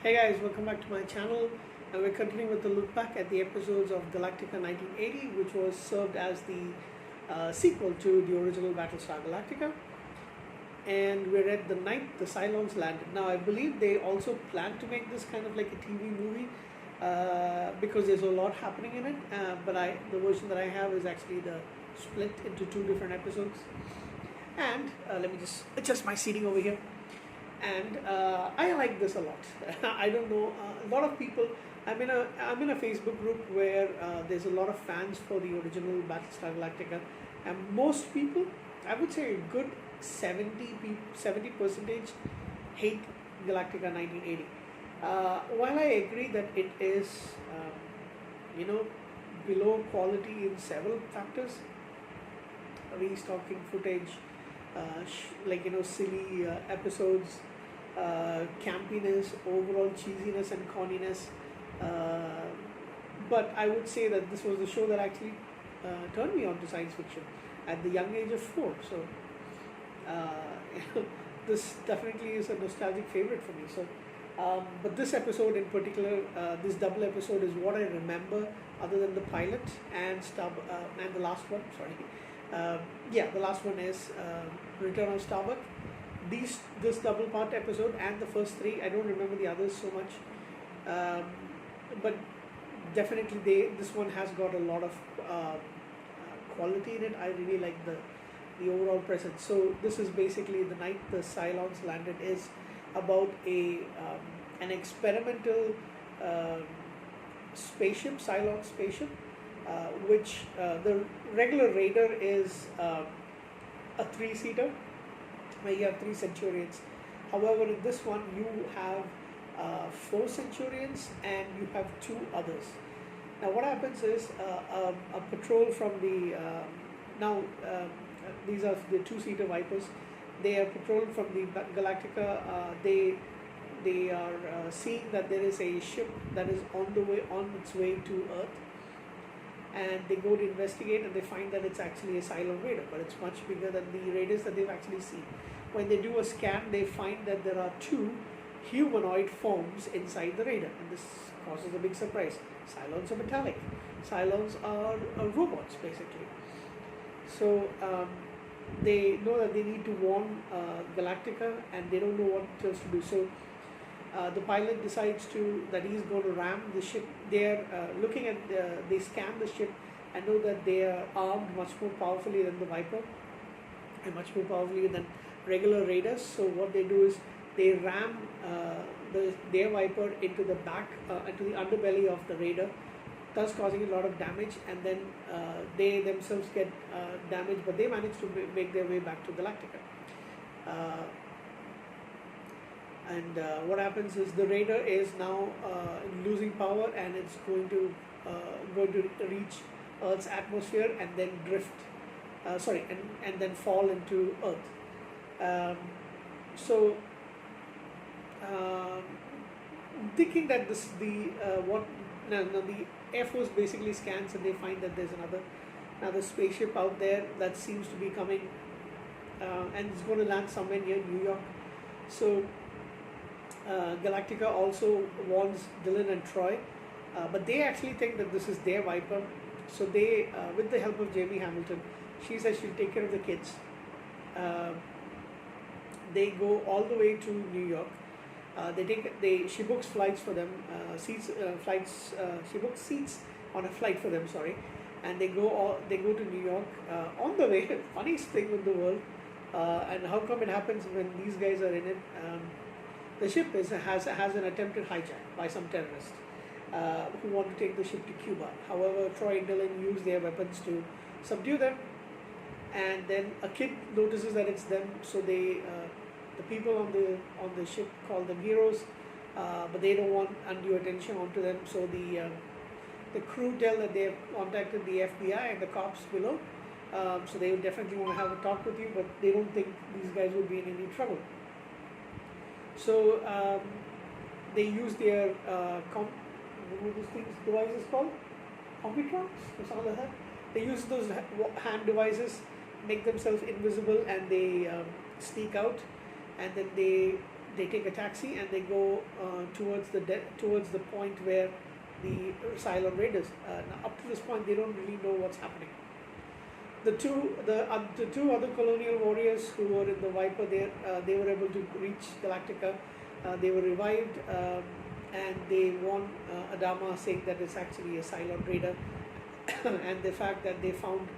Hey guys, welcome back to my channel, and we're continuing with the look back at the episodes of Galactica 1980, which was served as the sequel to the original Battlestar Galactica. And we're at the Night The Cylons Landed. Now, I believe they also plan to make this kind of like a TV movie because there's a lot happening in it. But the version that I have is actually the split into two different episodes. And let me just adjust my seating over here. And I like this a lot. I don't know, a lot of people. I'm in a Facebook group where there's a lot of fans for the original Battlestar Galactica, and most people, I would say a good 70% hate Galactica 1980. While I agree that it is, below quality in several factors, restocking footage, silly episodes, campiness, overall cheesiness and corniness. But I would say that this was the show that actually turned me on to science fiction at the young age of 4. So this definitely is a nostalgic favorite for me. So, but this episode in particular, this double episode is what I remember, other than the pilot and and the last one. Sorry. The last one is Return of Starbuck. This double part episode and the first 3, I don't remember the others so much, but definitely this one has got a lot of quality in it. I really like the overall presence. So this is basically The Night The Cylons Landed is about an experimental spaceship, Cylon spaceship, which the regular Raider is a 3-seater, where you have 3 Centurions. However, in this one you have 4 Centurions and you have 2 others. Now what happens is a patrol from the these are the 2-seater Vipers. They are patrolled from the Galactica. They are seeing that there is a ship that is on its way to Earth, and they go to investigate, and they find that it's actually a Cylon Raider, but it's much bigger than the Raiders that they've actually seen. When they do a scan, they find that there are 2 humanoid forms inside the Raider, and this causes a big surprise. Cylons are metallic. Cylons are robots, basically. So they know that they need to warn Galactica, and they don't know what else to do. So the pilot decides that he's going to ram the ship. They're looking at they scan the ship and know that they are armed much more powerfully than the Viper, and much more powerfully than regular Raiders. So what they do is they ram their Viper into the into the underbelly of the Raider, thus causing a lot of damage, and then they themselves get damaged, but they manage to make their way back to Galactica. What happens is the Raider is now losing power, and it's going to reach Earth's atmosphere and then drift, and then fall into Earth. Thinking that the Air Force basically scans, and they find that there's another spaceship out there that seems to be coming, and it's going to land somewhere near New York. So Galactica also warns Dylan and Troy, but they actually think that this is their Viper. So they, with the help of Jamie Hamilton, she says she'll take care of the kids. They go all the way to New York. She books flights for them, she books seats on a flight for them, and they go to New York. On the way, funniest thing in the world, and how come it happens when these guys are in it. The ship has an attempted hijack by some terrorists who want to take the ship to Cuba. However, Troy and Dylan use their weapons to subdue them, and then a kid notices that it's them. So the people on the ship call them heroes, but they don't want undue attention onto them. So the crew tell that they have contacted the FBI and the cops below. So they would definitely want to have a talk with you, but they don't think these guys would be in any trouble. So they use their what are these devices called? Computrons or something like that. They use those hand devices, make themselves invisible, and they sneak out, and then they they take a taxi and they go towards the point where the Cylon raiders. Now up to this point, they don't really know what's happening. The two other colonial warriors who were in the Viper there, they were able to reach Galactica. They were revived, and they warn Adama, saying that it's actually a Cylon raider, and the fact that they found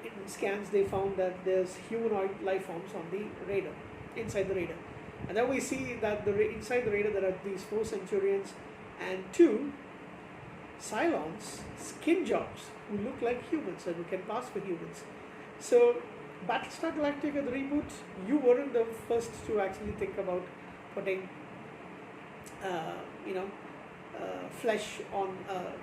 in scans, they found that there's humanoid life forms on the raider, inside the raider. And then we see that inside the raider there are these 4 Centurions and 2 Cylons, skin jobs, who look like humans and who can pass for humans. So Battlestar Galactica, the reboot, you weren't the first to actually think about putting flesh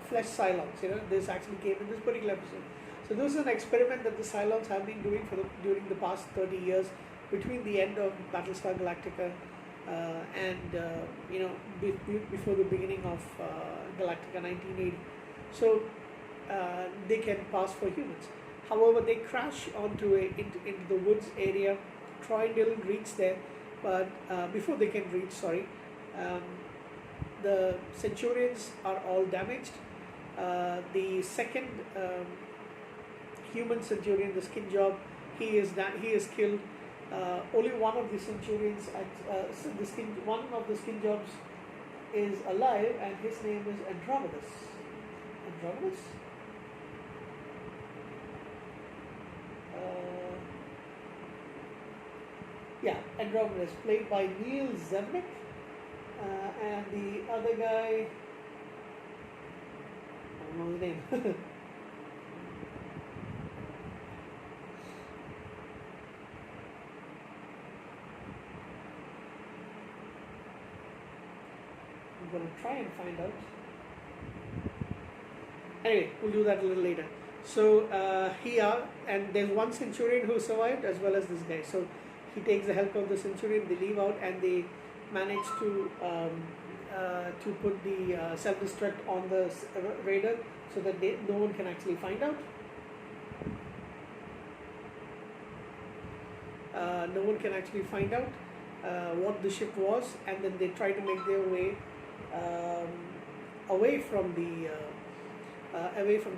Cylons. This actually came in this particular episode. So this is an experiment that the Cylons have been doing during the past 30 years, between the end of Battlestar Galactica and before the beginning of Galactica 1980. So they can pass for humans. However, they crash into the woods area. Troy and Dylan reach there, but before they can reach, the Centurions are all damaged. The second human Centurion, the skin job, he is killed. Only one of the Centurions one of the skin jobs is alive, and his name is Andromedus. Andromedus? Andromedus, played by Neil Zevnik, and the other guy, I don't know his name. I'm going to try and find out. Anyway, we'll do that a little later. So and there's one Centurion who survived, as well as this guy. So he takes the help of the Centurion. They leave out, and they manage to put the self-destruct on the raider, so that no one can actually find out. No one can actually find out what the ship was, and then they try to make their way away from the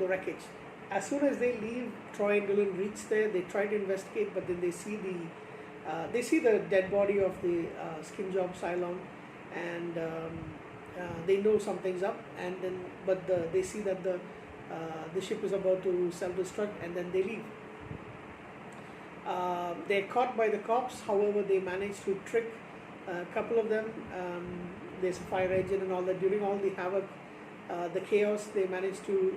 wreckage. As soon as they leave, Troy and Dylan reach there. They try to investigate, but then they see the dead body of the skin job Cylon, and they know something's up. And then, they see that the ship is about to self-destruct, and then they leave. They're caught by the cops. However, they manage to trick a couple of them. There's a fire engine and all that. During all the havoc, the chaos, they manage to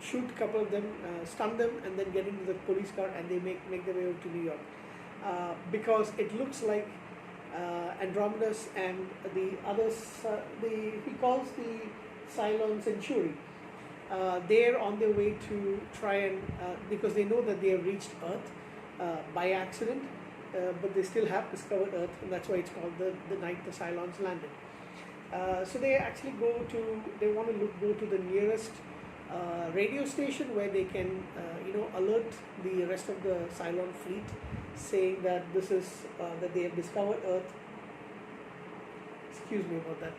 shoot a couple of them, stun them, and then get into the police car, and they make their way over to New York. Because it looks like Andromedus and the others, he calls the Cylon Centurion. They're on their way to try and, because they know that they have reached Earth by accident, but they still have discovered Earth, and that's why it's called the Night The Cylons Landed. So they actually go to the nearest radio station where they can alert the rest of the Cylon fleet, saying that that they have discovered Earth. Excuse me about that.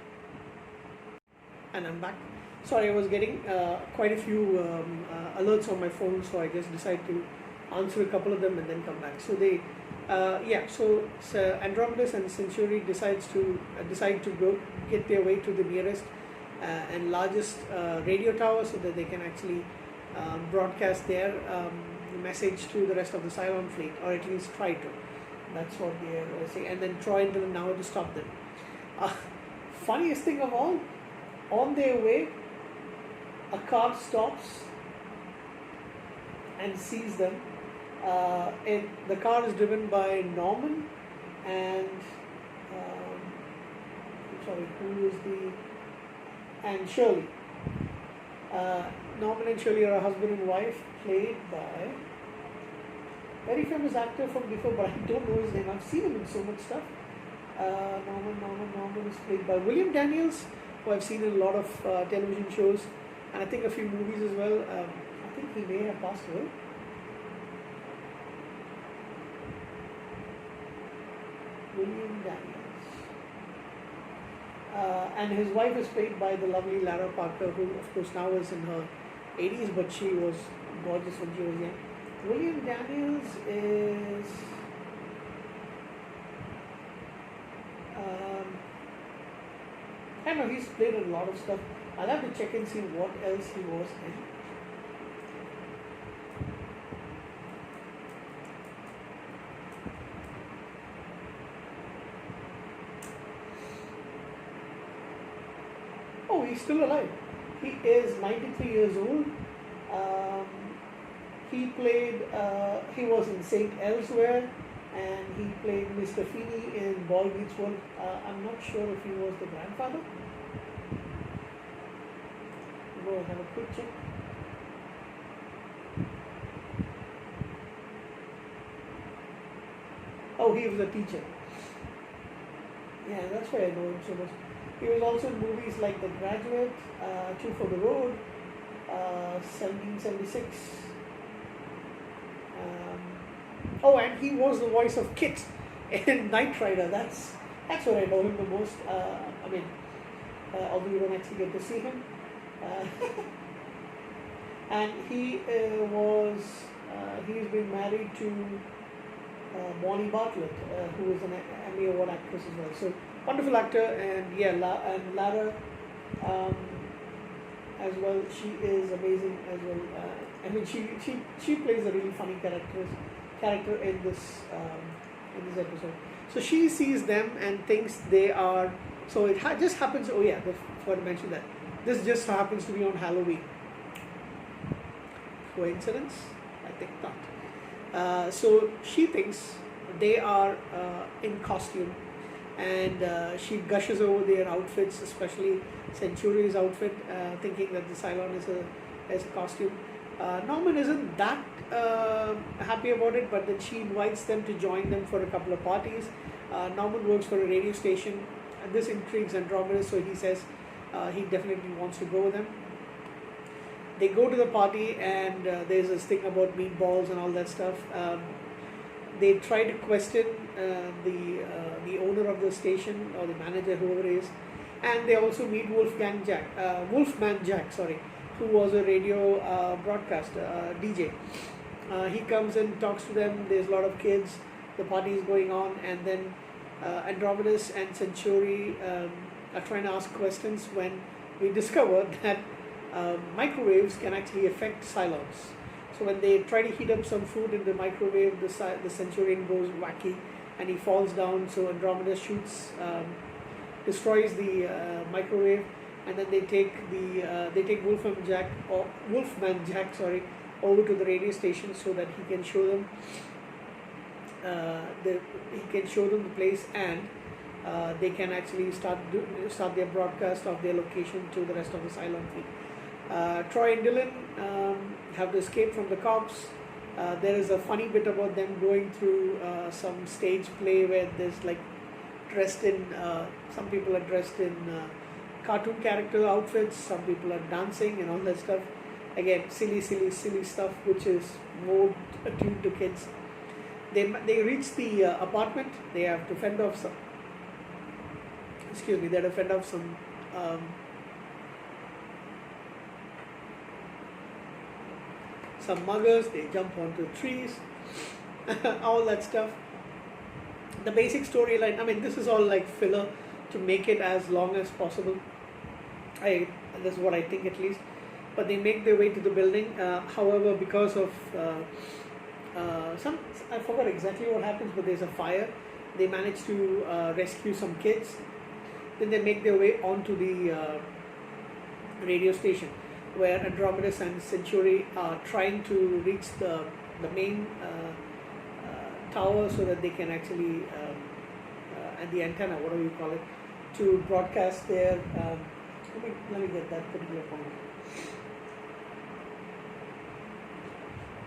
And I'm back. Sorry, I was getting quite a few alerts on my phone, so I just decided to answer a couple of them and then come back. So they so Andromedus and Centurion decide to go get their way to the nearest and largest radio tower, so that they can actually broadcast their message to the rest of the Cylon fleet, or at least try to. That's what they are saying. And then Troy and Dylan now to stop them. Funniest thing of all, on their way, a car stops and sees them. The car is driven by Norman and and Shirley. Norman and Shirley are a husband and wife, played by very famous actor from before, but I don't know his name. I've seen him in so much stuff. Norman is played by William Daniels, who I've seen in a lot of television shows, and I think a few movies as well. I think he may have passed away. William Daniels. And his wife is played by the lovely Lara Parker, who of course now is in her 80s, but she was gorgeous when she was young. William Daniels is I know he's played a lot of stuff. I'll have to check and see what else he was in. Oh, he's still alive. He is 93 years old. He played, he was in Saint Elsewhere, and he played Mr. Feeney in Boy Meets World. I'm not sure if he was the grandfather. Go and have a quick check. Oh, he was a teacher. Yeah, that's why I know him so much. He was also in movies like The Graduate, Two for the Road, 1776. Oh, and he was the voice of Kit in Knight Rider. That's where I know him the most. Although you don't actually get to see him. And he he's been married to Bonnie Bartlett, who is an Emmy Award actress as well. So wonderful actor, and yeah, and Lara as well. She is amazing as well. She plays a really funny character in this episode. So she sees them and thinks they are. So it just happens. Oh yeah, I forgot to mention that. This just happens to be on Halloween. Coincidence? I think not. So she thinks they are in costume, and she gushes over their outfits, especially Centurion's outfit, thinking that the Cylon is a costume. Norman isn't that happy about it, but then she invites them to join them for a couple of parties. Norman works for a radio station, and this intrigues Andromeda, so he says he definitely wants to go with them. They go to the party, and there's this thing about meatballs and all that stuff. They try to question the owner of the station, or the manager, whoever it is, and they also meet Wolfman Jack, who was a radio broadcast DJ. He comes and talks to them. There's a lot of kids. The party is going on, and then Andromedus and Centurion are trying to ask questions when we discover that microwaves can actually affect Cylons. So when they try to heat up some food in the microwave, the Centurion goes wacky and he falls down. So Andromeda destroys the microwave, and then they take Wolfman Jack over to the radio station so that he can show them the place, and they can actually start their broadcast of their location to the rest of the Cylon fleet. Troy and Dylan have to escape from the cops. There is a funny bit about them going through some stage play where there's like some people are dressed in cartoon character outfits, some people are dancing and all that stuff. Again, silly stuff which is more attuned to kids. They reach the apartment. They have to fend off some. They have to fend off some muggers. They jump onto trees, all that stuff. The basic storyline. I mean, this is all like filler to make it as long as possible. That's what I think, at least. But they make their way to the building. However, because of I forgot exactly what happens, but there's a fire. They manage to rescue some kids. Then they make their way onto the radio station, where Andromedus and Centurion are trying to reach the main tower so that they can actually, and the antenna, whatever you call it, to broadcast their. Let me get that particular point.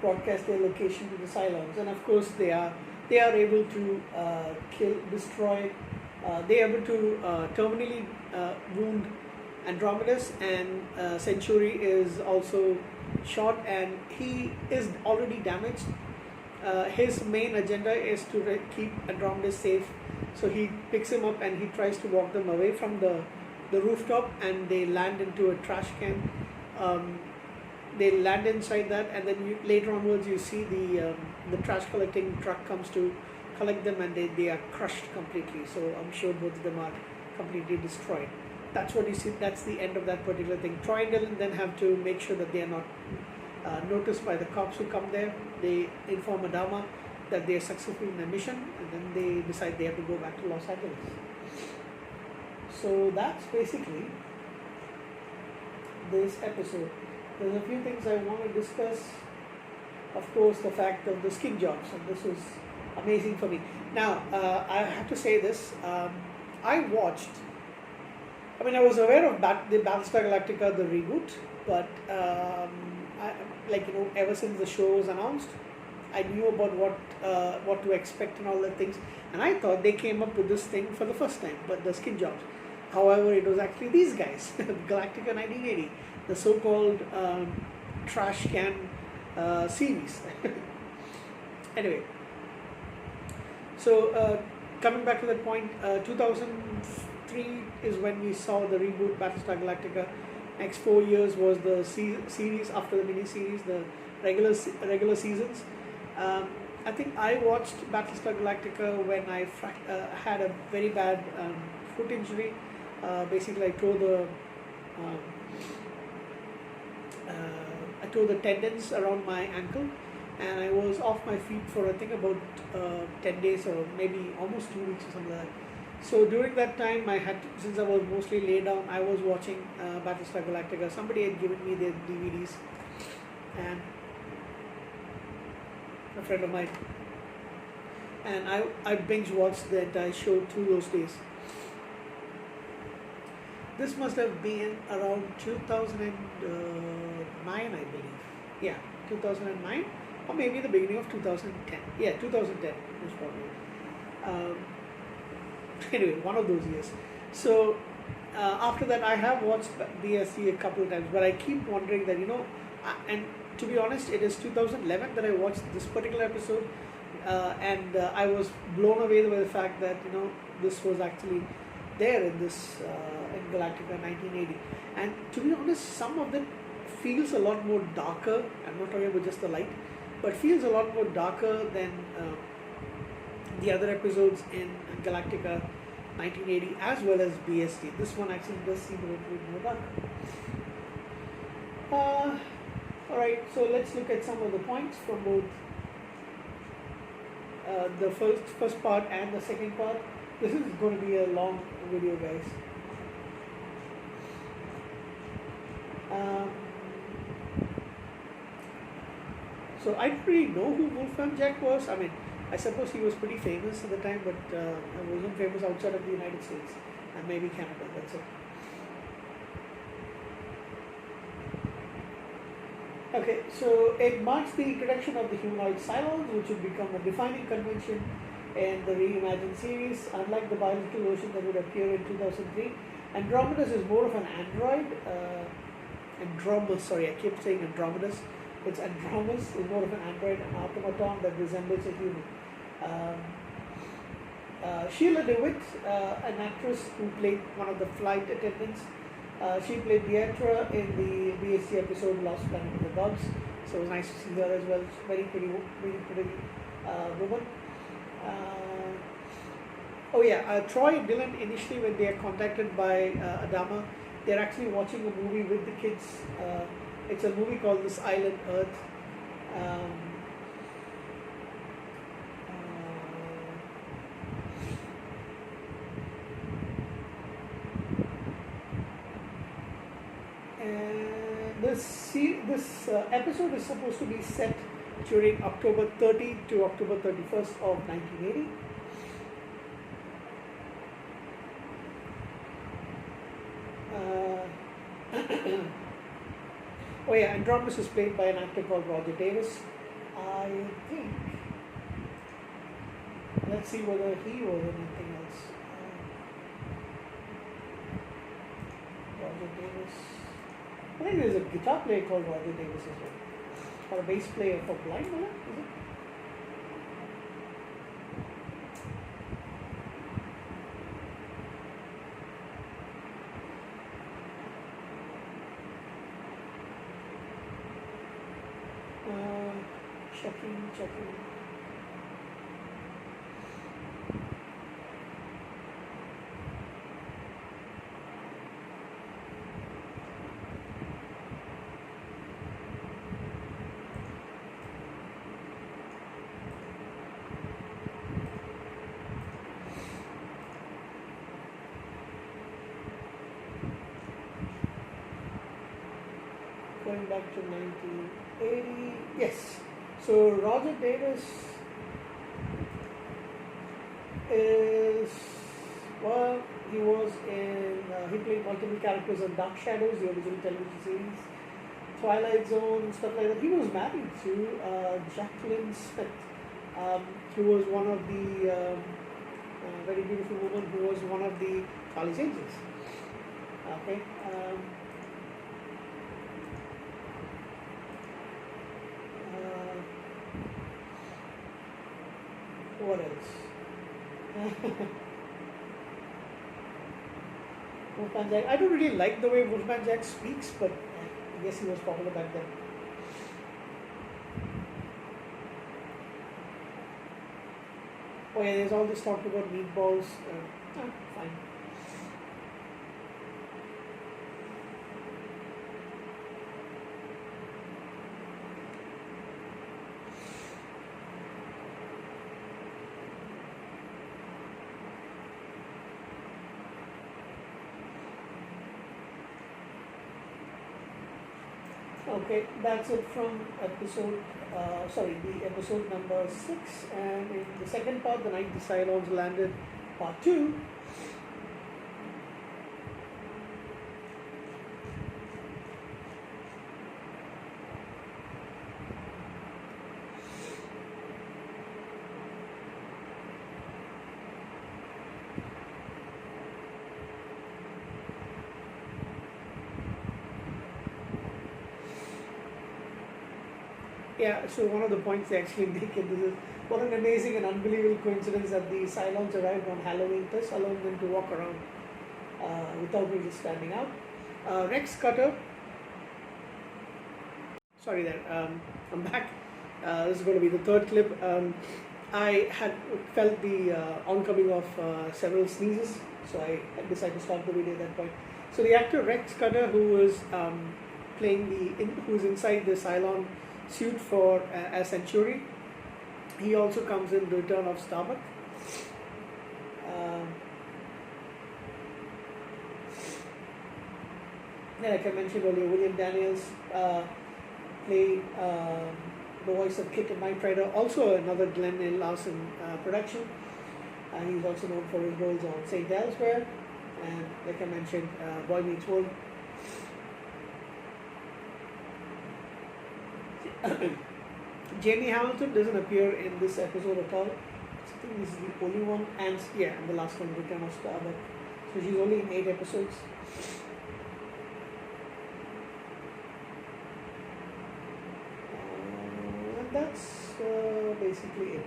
Broadcast their location to the Cylons, and of course they are able to destroy. They are able to terminally wound Andromedus, and Centurion is also shot, and he is already damaged. his main agenda is to keep Andromeda safe. So he picks him up and he tries to walk them away from the rooftop, and they land into a trash can. They land inside that, and then later onwards you see the trash collecting truck comes to collect them, and they are crushed completely. So I'm sure both of them are completely destroyed. That's what you see. That's the end of that particular thing. Troy and Dylan then have to make sure that they are not noticed by the cops who come there. They inform Adama that they are successful in their mission, and then they decide they have to go back to Los Angeles. So that's basically this episode. There's a few things I want to discuss. Of course, the fact of the skin jobs, and this was amazing for me. Now, I have to say this. I watched. I mean, I was aware of the Battlestar Galactica, the reboot, but ever since the show was announced, I knew about what to expect and all that things, and I thought they came up with this thing for the first time, but the skin jobs. However, it was actually these guys, Galactica 1980, the so-called trash can series. Anyway, so coming back to that point, 2003 is when we saw the reboot Battlestar Galactica. Next 4 years was the series after the mini-series, the regular seasons. I think I watched Battlestar Galactica when I had a very bad foot injury. Basically, I tore the tendons around my ankle, and I was off my feet for I think about 10 days or maybe almost 2 weeks or something like that. So during that time, since I was mostly laid down, I was watching Battlestar Galactica. Somebody had given me their DVDs, and a friend of mine, and I binge watched the entire show through those days. This must have been around 2009, I believe. Yeah, 2009, or maybe the beginning of 2010. Yeah, 2010 was probably. Anyway, one of those years. So after that, I have watched BSC a couple of times, but I keep wondering that, and to be honest, it is 2011 that I watched this particular episode, and I was blown away by the fact that, this was actually there in this in Galactica 1980. And to be honest, some of them feels a lot more darker. I'm not talking about just the light, but feels a lot more darker than the other episodes in Galactica 1980 as well as BST. This one actually does seem a little bit more dark. Alright, so let's look at some of the points from both the first part and the second part. This is going to be a long video, guys. So I didn't really know who Wolfgang Jack was. I mean, I suppose he was pretty famous at the time, but he wasn't famous outside of the United States and maybe Canada. That's it. Okay, so it marks the introduction of the humanoid Cylons, which would become a defining convention in the reimagined series. Unlike the biological version that would appear in 2003, Andromedus is more of an android. I keep saying Andromedus. It's Andromus is more of an android, an automaton that resembles a human. Sheila DeWitt, an actress who played one of the flight attendants, she played Dietra in the BSC episode Lost Planet of the Gods. So it was nice to see her as well. Very pretty woman. Troy and Dylan, initially when they are contacted by Adama, they're actually watching a movie with the kids. It's a movie called This Island Earth. And this episode is supposed to be set during October 30 to October 31st of 1980. Andromedus is played by an actor called Roger Davis. I think. Let's see whether he was anything else. Roger Davis. I think there's a guitar player called Roger Davis as well. Or a bass player for blind, is it? Checking. Going back to 1980. Yes. So Roger Davis is, well, he was in, he played multiple characters on Dark Shadows, the original television series, Twilight Zone, stuff like that. He was married to Jacqueline Smith, who was one of the very beautiful woman who was one of the college angels. Okay. What else? Wolfman Jack. I don't really like the way Wolfman Jack speaks, but I guess he was popular back then. Oh yeah, there's all this talk about meatballs. Fine. Okay, that's it from episode, the episode number 6, and in the second part, The Night The Cylons Landed, part 2. Yeah, so one of the points they actually make in this is, what an amazing and unbelievable coincidence that the Cylons arrived on Halloween, thus allowing them to walk around without really standing out. Rex Cutter. Sorry there, I'm back. This is going to be the third clip. I had felt the oncoming of several sneezes, so I decided to stop the video at that point. So the actor Rex Cutter, who was who's inside the Cylon suit for as Centurion, he also comes in Return of Starbuck. Like I mentioned earlier, William Daniels played the voice of Kit in Knight Rider, also another Glenn L. Larson production. He's also known for his roles on St. Elsewhere, and like I mentioned, Boy Meets World. Jamie Hamilton doesn't appear in this episode at all. I think this is the only one, and the last one, Return of Starbuck. So she's only in 8 episodes. And that's basically it.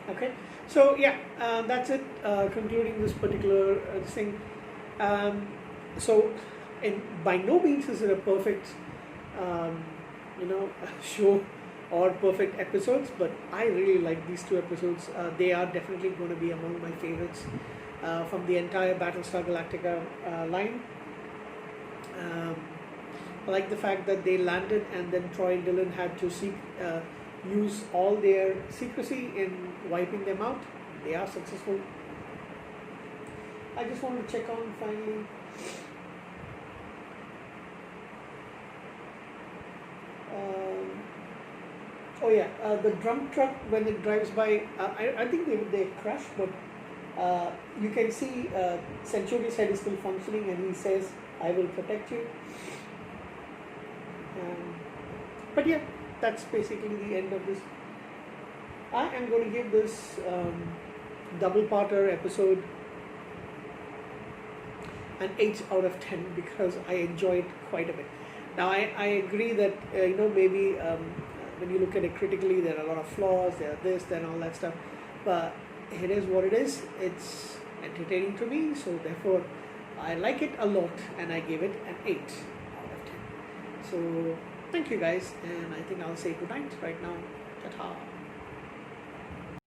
Okay, so that's it. Concluding this particular thing. By no means is it a perfect, show or perfect episodes, but I really like these 2 episodes. They are definitely going to be among my favorites from the entire Battlestar Galactica line. I like the fact that they landed and then Troy and Dylan had to use all their secrecy in wiping them out. They are successful. I just want to check on finally. The drum truck, when it drives by, I think they crash, but you can see Centurion's head is still functioning, and he says, "I will protect you." But yeah, that's basically the end of this. I am going to give this double-parter episode an 8 out of 10 because I enjoyed quite a bit. Now I agree that maybe when you look at it critically, there are a lot of flaws, there are this, there and all that stuff, but it is what it is. It's entertaining to me, so therefore I like it a lot, and I gave it an 8 out of 10. So thank you guys, and I think I'll say good night right now. Ta-ta.